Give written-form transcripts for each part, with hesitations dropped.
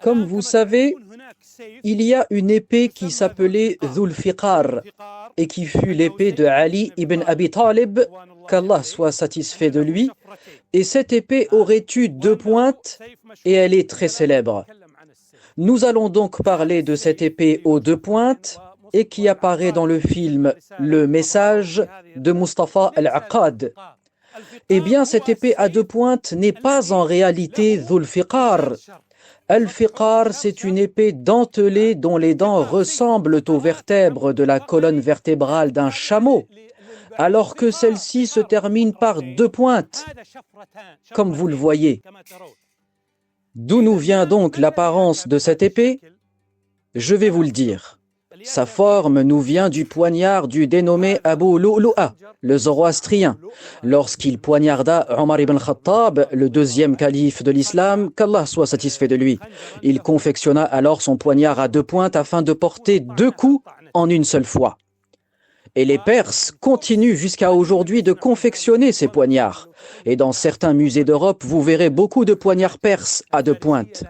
Comme vous savez, il y a une épée qui s'appelait Dhul Fiqar et qui fut l'épée de Ali ibn Abi Talib, qu'Allah soit satisfait de lui. Et cette épée aurait eu deux pointes et elle est très célèbre. Nous allons donc parler de cette épée aux deux pointes et qui apparaît dans le film Le Message de Mustafa Al-Aqad. Eh bien, cette épée à deux pointes n'est pas en réalité Dhul Fiqar. Al-Fiqar, c'est une épée dentelée dont les dents ressemblent aux vertèbres de la colonne vertébrale d'un chameau, alors que celle-ci se termine par deux pointes, comme vous le voyez. D'où nous vient donc l'apparence de cette épée? Je vais vous le dire. Sa forme nous vient du poignard du dénommé Abu Lu'lu'a, le zoroastrien, lorsqu'il poignarda Omar ibn Khattab, le deuxième calife de l'islam, qu'Allah soit satisfait de lui. Il confectionna alors son poignard à deux pointes afin de porter deux coups en une seule fois. Et les Perses continuent jusqu'à aujourd'hui de confectionner ces poignards. Et dans certains musées d'Europe, vous verrez beaucoup de poignards perses à deux pointes.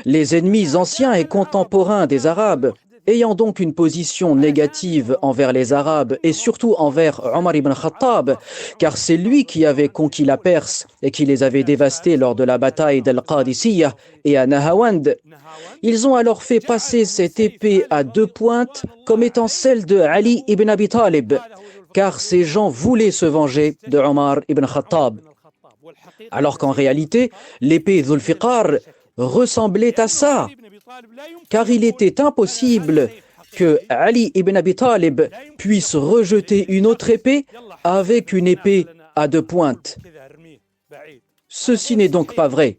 Les ennemis anciens et contemporains des Arabes, ayant donc une position négative envers les Arabes et surtout envers Omar ibn Khattab, car c'est lui qui avait conquis la Perse et qui les avait dévastés lors de la bataille d'Al-Qadisiyah et à Nahawand, ils ont alors fait passer cette épée à deux pointes comme étant celle de Ali ibn Abi Talib, car ces gens voulaient se venger de Omar ibn Khattab. Alors qu'en réalité, l'épée Dhul Fiqar ressemblait à ça, car il était impossible que Ali ibn Abi Talib puisse rejeter une autre épée avec une épée à deux pointes. Ceci n'est donc pas vrai.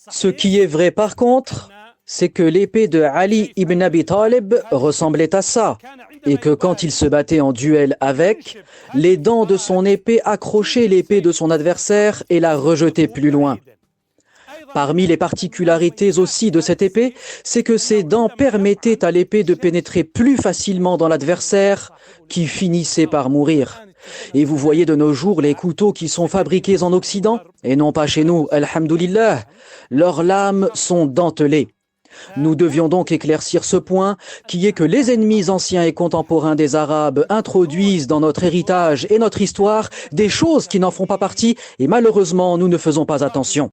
Ce qui est vrai par contre, c'est que l'épée de Ali ibn Abi Talib ressemblait à ça, et que quand il se battait en duel avec, les dents de son épée accrochaient l'épée de son adversaire et la rejetaient plus loin. Parmi les particularités aussi de cette épée, c'est que ses dents permettaient à l'épée de pénétrer plus facilement dans l'adversaire, qui finissait par mourir. Et vous voyez de nos jours les couteaux qui sont fabriqués en Occident, et non pas chez nous, alhamdoulilah, leurs lames sont dentelées. Nous devions donc éclaircir ce point, qui est que les ennemis anciens et contemporains des Arabes introduisent dans notre héritage et notre histoire des choses qui n'en font pas partie, et malheureusement nous ne faisons pas attention.